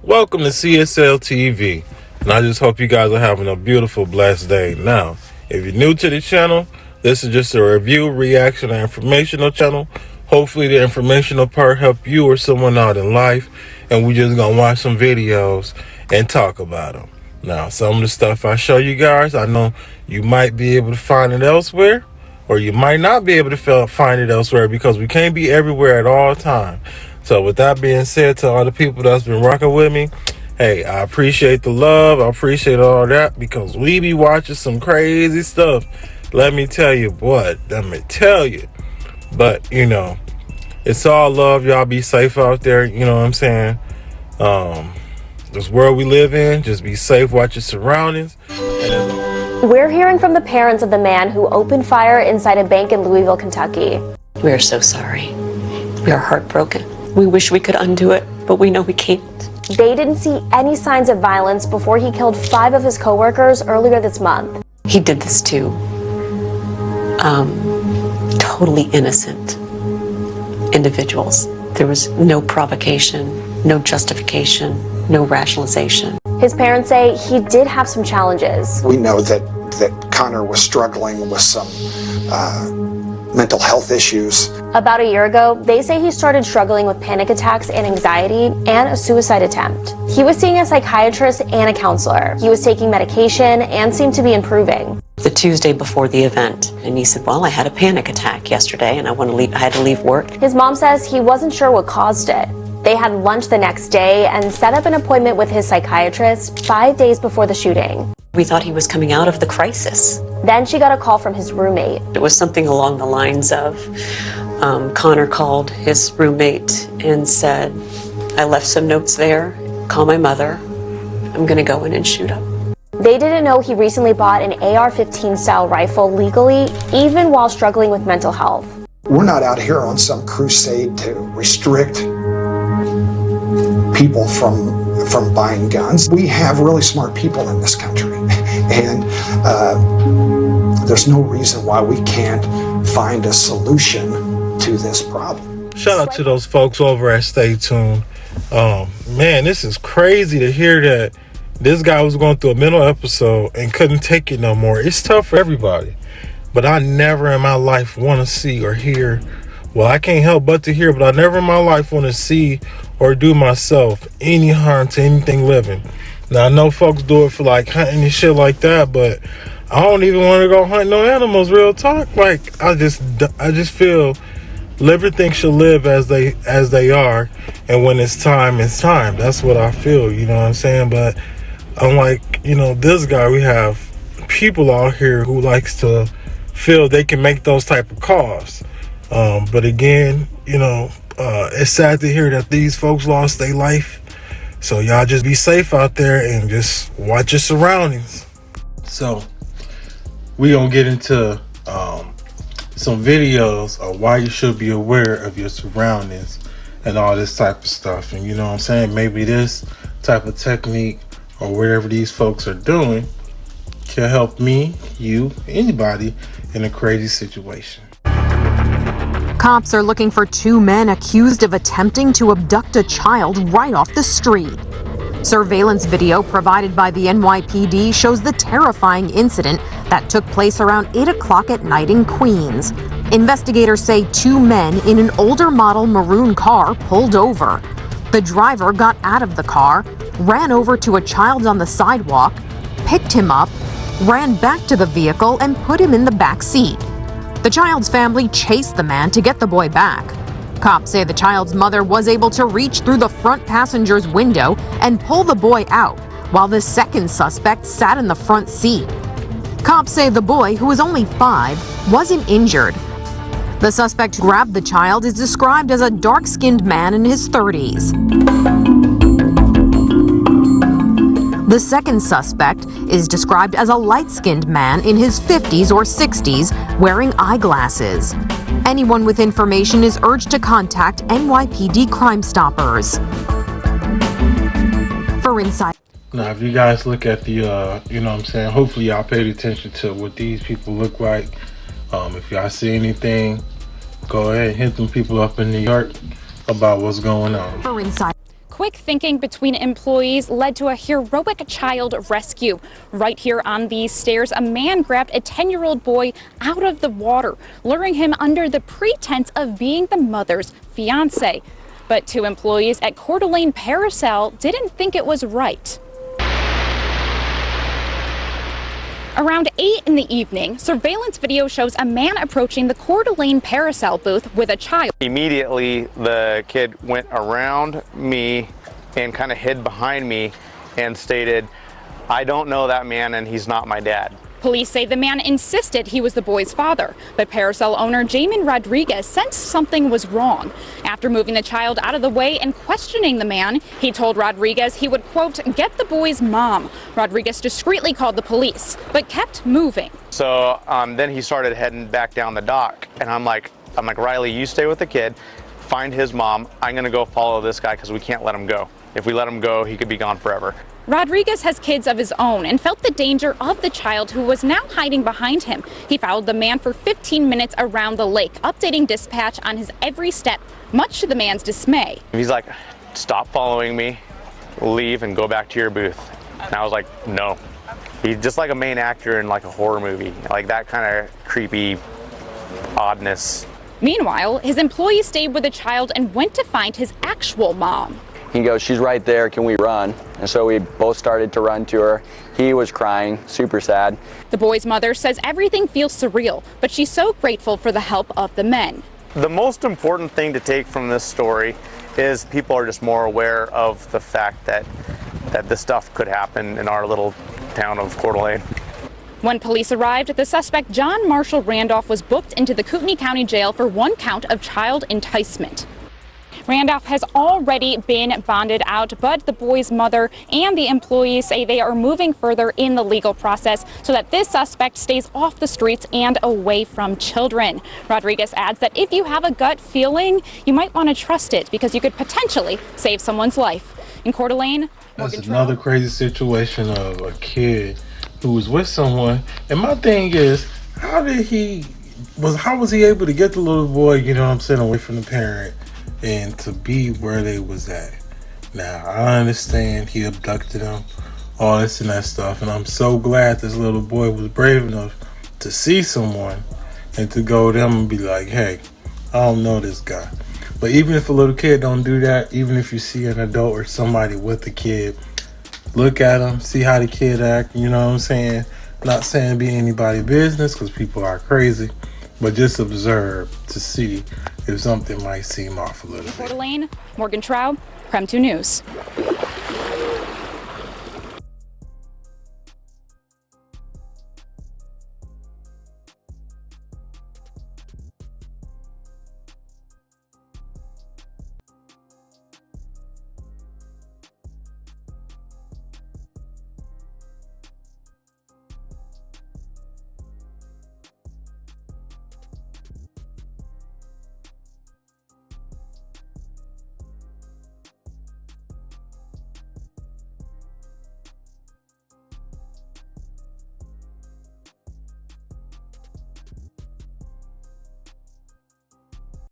Welcome to CSL TV, and I just hope you guys are having a beautiful, blessed day. Now, if you're new to the channel, this is just a review, reaction, and informational channel. Hopefully the informational part help you or someone out in life, and we just gonna watch some videos and talk about them. Now, some of the stuff I show you guys, I know you might be able to find it elsewhere, or you might not be able to find it elsewhere because we can't be everywhere at all times. So with that being said, to all the people that's been rocking with me, hey, I appreciate the love. I appreciate all that because we be watching some crazy stuff. Let me tell you what, let me tell you. But, you know, it's all love. Y'all be safe out there. You know what I'm saying? This world we live in, just be safe, watch your surroundings. We're hearing from the parents of the man who opened fire inside a bank in Louisville, Kentucky. We are so sorry. We are heartbroken. We wish we could undo it, but we know we can't. They didn't see any signs of violence before he killed 5 of his coworkers earlier this month. He did this to totally innocent individuals. There was no provocation, no justification, no rationalization. His parents say he did have some challenges. We know that Connor was struggling with some mental health issues. About a year ago, they say he started struggling with panic attacks and anxiety and a suicide attempt. He was seeing a psychiatrist and a counselor. He was taking medication and seemed to be improving. The Tuesday before the event, and he said, well, I had a panic attack yesterday and I had to leave work. His mom says he wasn't sure what caused it. They had lunch the next day and set up an appointment with his psychiatrist 5 days before the shooting. We thought he was coming out of the crisis. Then she got a call from his roommate. It was something along the lines of, Connor called his roommate and said, I left some notes there, call my mother, I'm gonna go in and shoot up. They didn't know he recently bought an AR-15 style rifle legally, even while struggling with mental health. We're not out here on some crusade to restrict people from buying guns. We have really smart people in this country, and there's no reason why we can't find a solution to this problem. Shout out to those folks over at Stay Tuned. Man, this is crazy to hear that this guy was going through a mental episode and couldn't take it no more. It's tough for everybody, but I never in my life want to see or hear, well, I can't help but to hear, but I never in my life want to see or do myself any harm to anything living. Now, I know folks do it for like hunting and shit like that, but I don't even want to go hunt no animals, real talk. Like, I just feel everything should live as they are, and when it's time, it's time. That's what I feel, you know what I'm saying? But unlike, you know, this guy, we have people out here who likes to feel they can make those type of calls. But again, you know, it's sad to hear that these folks lost their life. So y'all just be safe out there and just watch your surroundings. So we gonna get into some videos of why you should be aware of your surroundings and all this type of stuff. And you know what I'm saying? Maybe this type of technique or whatever these folks are doing can help me, you, anybody in a crazy situation. Cops are looking for 2 men accused of attempting to abduct a child right off the street. Surveillance video provided by the NYPD shows the terrifying incident that took place around 8 o'clock at night in Queens. Investigators say 2 men in an older model maroon car pulled over. The driver got out of the car, ran over to a child on the sidewalk, picked him up, ran back to the vehicle, and put him in the back seat. The child's family chased the man to get the boy back. Cops say the child's mother was able to reach through the front passenger's window and pull the boy out, while the second suspect sat in the front seat. Cops say the boy, who was only 5, wasn't injured. The suspect who grabbed the child is described as a dark-skinned man in his 30s. The second suspect is described as a light-skinned man in his 50s or 60s wearing eyeglasses. Anyone with information is urged to contact NYPD Crime Stoppers. For Inside. Now, if you guys look at the, you know what I'm saying, hopefully y'all paid attention to what these people look like. If y'all see anything, go ahead and hit them people up in New York about what's going on. For Inside. quick thinking between employees led to a heroic child rescue. Right here on these stairs, a man grabbed a 10-year-old boy out of the water, luring him under the pretense of being the mother's fiance. But 2 employees at Coeur d'Alene Paracel didn't think it was right. Around 8 in the evening, surveillance video shows a man approaching the Coeur d'Alene Paracel booth with a child. Immediately, the kid went around me and kind of hid behind me and stated, "I don't know that man and he's not my dad." Police say the man insisted he was the boy's father, but Paracel owner Jamin Rodriguez sensed something was wrong. After moving the child out of the way and questioning the man, he told Rodriguez he would, quote, get the boy's mom. Rodriguez discreetly called the police, but kept moving. So then he started heading back down the dock, and I'm like, Riley, you stay with the kid, find his mom. I'm gonna go follow this guy because we can't let him go. If we let him go, he could be gone forever. Rodriguez has kids of his own and felt the danger of the child who was now hiding behind him. He followed the man for 15 minutes around the lake, updating dispatch on his every step, much to the man's dismay. He's like, stop following me, leave and go back to your booth. And I was like, no. He's just like a main actor in like a horror movie, like that kind of creepy oddness. Meanwhile, his employee stayed with the child and went to find his actual mom. He goes, she's right there, can we run? And so we both started to run to her. He was crying, super sad. The boy's mother says everything feels surreal, but she's so grateful for the help of the men. The most important thing to take from this story is people are just more aware of the fact that this stuff could happen in our little town of Coeur d'Alene. When police arrived, the suspect John Marshall Randolph was booked into the Kootenai County Jail for 1 count of child enticement. Randolph has already been bonded out, but the boy's mother and the employees say they are moving further in the legal process so that this suspect stays off the streets and away from children. Rodriguez adds that if you have a gut feeling, you might want to trust it because you could potentially save someone's life. In Coeur d'Alene, that's another crazy situation of a kid who was with someone. And my thing is, how was he able to get the little boy, you know what I'm saying, away from the parent and to be where they was at? Now, I understand he abducted him, all this and that stuff, and I'm so glad this little boy was brave enough to see someone and to go to them and be like, hey, I don't know this guy. But even if a little kid don't do that, even if you see an adult or somebody with a kid, look at them, see how the kid act, you know what I'm saying? Not saying be anybody's business because people are crazy, but just observe to see if something might seem off a little bit. Coeur d'Alene, Morgan Traub, Creme 2 News.